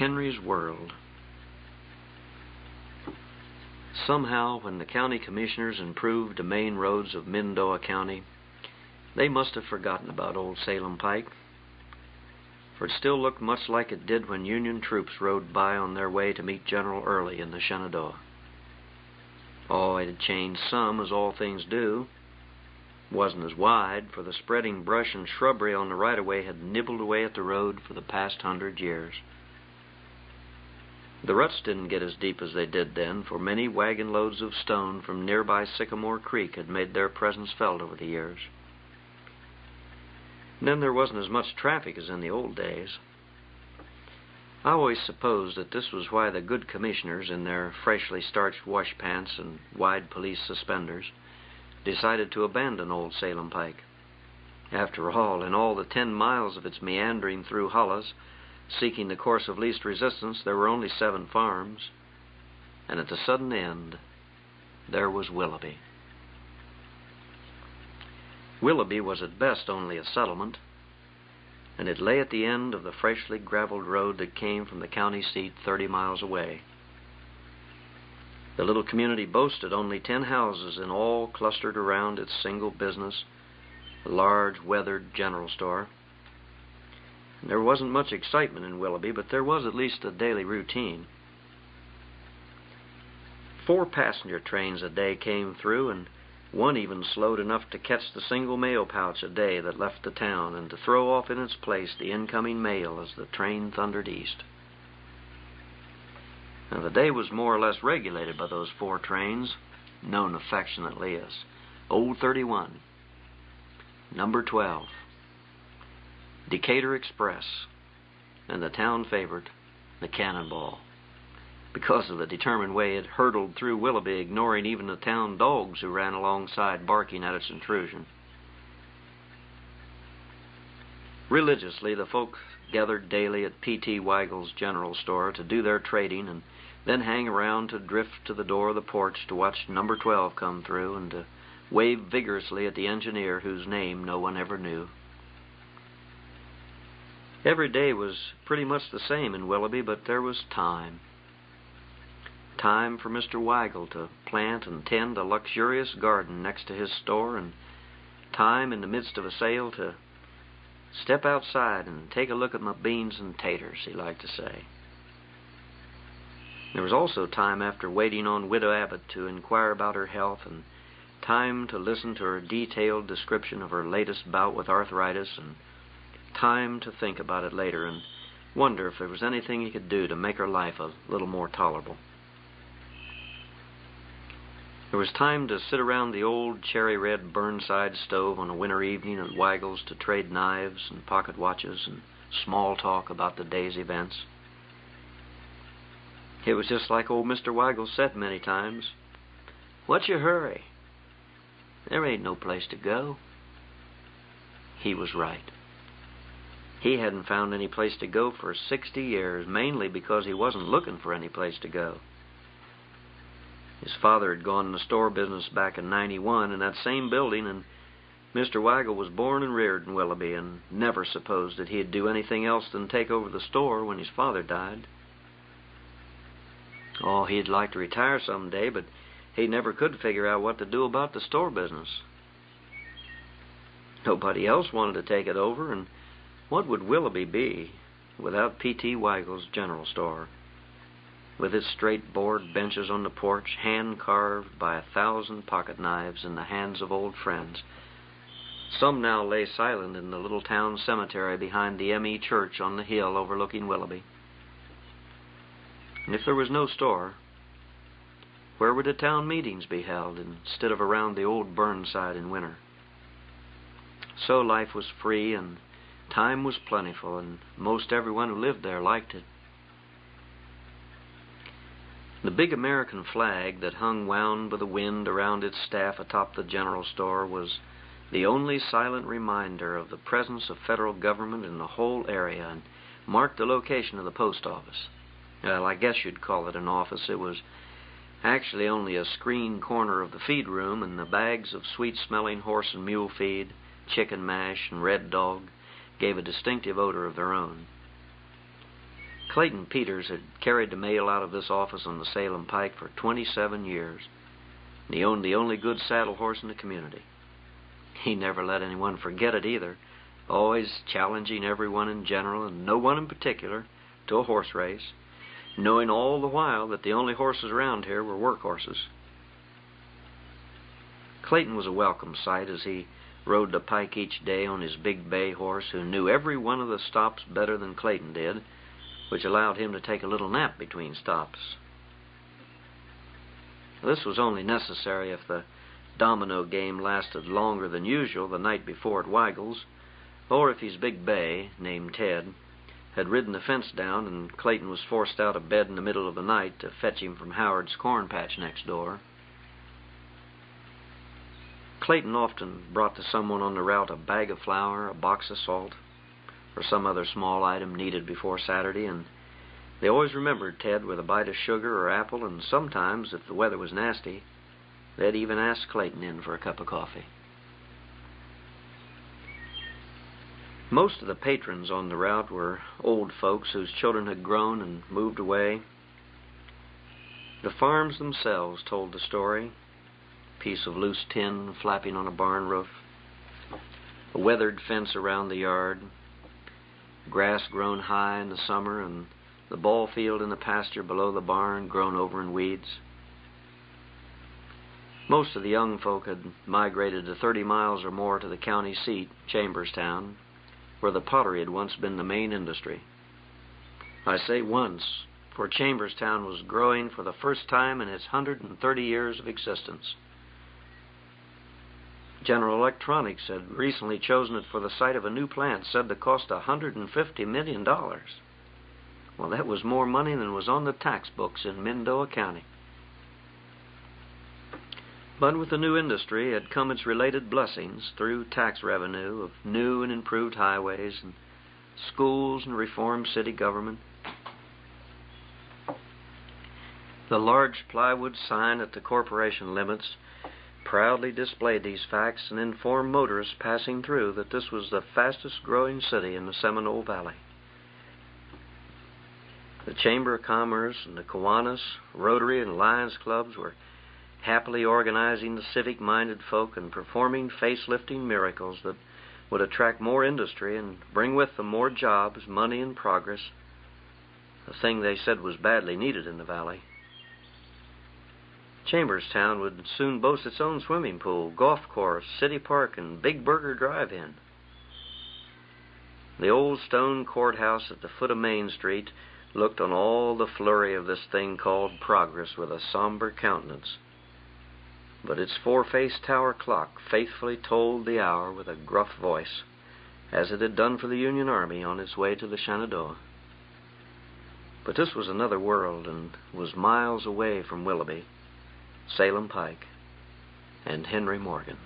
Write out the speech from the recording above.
Henry's World. Somehow, when the county commissioners improved the main roads of Mendoa County, they must have forgotten about Old Salem Pike, for it still looked much like it did when Union troops rode by on their way to meet General Early in the Shenandoah. Oh, it had changed some, as all things do. It wasn't as wide, for the spreading brush and shrubbery on the right-of-way had nibbled away at the road for the past 100 years. The ruts didn't get as deep as they did then, for many wagon loads of stone from nearby Sycamore Creek had made their presence felt over the years. And then there wasn't as much traffic as in the old days. I always supposed that this was why the good commissioners, in their freshly starched wash pants and wide police suspenders, decided to abandon Old Salem Pike. After all, in all the 10 miles of its meandering through hollows, seeking the course of least resistance, there were only 7 farms, and at the sudden end, there was Willoughby. Willoughby was at best only a settlement, and it lay at the end of the freshly graveled road that came from the county seat 30 miles away. The little community boasted only 10 houses, and all clustered around its single business, a large, weathered general store. There wasn't much excitement in Willoughby, but there was at least a daily routine. 4 passenger trains a day came through, and one even slowed enough to catch the single mail pouch a day that left the town and to throw off in its place the incoming mail as the train thundered east. Now, the day was more or less regulated by those 4 trains, known affectionately as Old 31, Number 12, Decatur Express, and the town favorite, the Cannonball, because of the determined way it hurtled through Willoughby, ignoring even the town dogs who ran alongside barking at its intrusion. Religiously, the folk gathered daily at P.T. Weigel's general store to do their trading and then hang around to drift to the door of the porch to watch Number 12 come through and to wave vigorously at the engineer whose name no one ever knew. Every day was pretty much the same in Willoughby, but there was time. Time for Mr. Weigel to plant and tend a luxurious garden next to his store, and time in the midst of a sale to step outside and take a look at my beans and taters, he liked to say. There was also time after waiting on Widow Abbott to inquire about her health, and time to listen to her detailed description of her latest bout with arthritis, and time to think about it later and wonder if there was anything he could do to make her life a little more tolerable. There was time to sit around the old cherry-red Burnside stove on a winter evening at Weigel's to trade knives and pocket watches and small talk about the day's events. It was just like old Mr. Weigel said many times, "What's your hurry? There ain't no place to go." He was right. He hadn't found any place to go for 60 years, mainly because he wasn't looking for any place to go. His father had gone in the store business back in '91 in that same building, and Mr. Weigel was born and reared in Willoughby and never supposed that he'd do anything else than take over the store when his father died. Oh, he'd like to retire someday, but he never could figure out what to do about the store business. Nobody else wanted to take it over, and what would Willoughby be without P.T. Weigel's general store, with its straight board benches on the porch, hand-carved by 1,000 pocket knives in the hands of old friends? Some now lay silent in the little town cemetery behind the M.E. Church on the hill overlooking Willoughby. And if there was no store, where would the town meetings be held instead of around the old Burnside in winter? So life was free and time was plentiful, and most everyone who lived there liked it. The big American flag that hung wound with the wind around its staff atop the general store was the only silent reminder of the presence of federal government in the whole area, and marked the location of the post office. Well, I guess you'd call it an office. It was actually only a screened corner of the feed room, and the bags of sweet-smelling horse and mule feed, chicken mash, and red dog gave a distinctive odor of their own. Clayton Peters had carried the mail out of this office on the Salem Pike for 27 years, and he owned the only good saddle horse in the community. He never let anyone forget it either, always challenging everyone in general and no one in particular to a horse race, knowing all the while that the only horses around here were work horses. Clayton was a welcome sight as he rode the pike each day on his big bay horse, who knew every one of the stops better than Clayton did, which allowed him to take a little nap between stops. This was only necessary if the domino game lasted longer than usual the night before at Weigel's, or if his big bay, named Ted, had ridden the fence down and Clayton was forced out of bed in the middle of the night to fetch him from Howard's corn patch next door. Clayton often brought to someone on the route a bag of flour, a box of salt, or some other small item needed before Saturday, and they always remembered Ted with a bite of sugar or apple, and sometimes, if the weather was nasty, they'd even ask Clayton in for a cup of coffee. Most of the patrons on the route were old folks whose children had grown and moved away. The farms themselves told the story. A piece of loose tin flapping on a barn roof, a weathered fence around the yard, grass grown high in the summer, and the ball field in the pasture below the barn grown over in weeds. Most of the young folk had migrated to 30 miles or more to the county seat, Chamberstown, where the pottery had once been the main industry. I say once, for Chamberstown was growing for the first time in its 130 years of existence. General Electronics had recently chosen it for the site of a new plant said to cost $150 million. Well, that was more money than was on the tax books in Mendoza County. But with the new industry had come its related blessings through tax revenue of new and improved highways and schools and reformed city government. The large plywood sign at the corporation limits proudly displayed these facts and informed motorists passing through that this was the fastest growing city in the Seminole Valley. The Chamber of Commerce and the Kiwanis, Rotary, and Lions clubs were happily organizing the civic-minded folk and performing face-lifting miracles that would attract more industry and bring with them more jobs, money, and progress, a thing they said was badly needed in the valley. Chamberstown would soon boast its own swimming pool, golf course, city park, and Big Burger Drive-In. The old stone courthouse at the foot of Main Street looked on all the flurry of this thing called progress with a somber countenance. But its four-faced tower clock faithfully tolled the hour with a gruff voice, as it had done for the Union Army on its way to the Shenandoah. But this was another world and was miles away from Willoughby, Salem Pike, and Henry Morgan.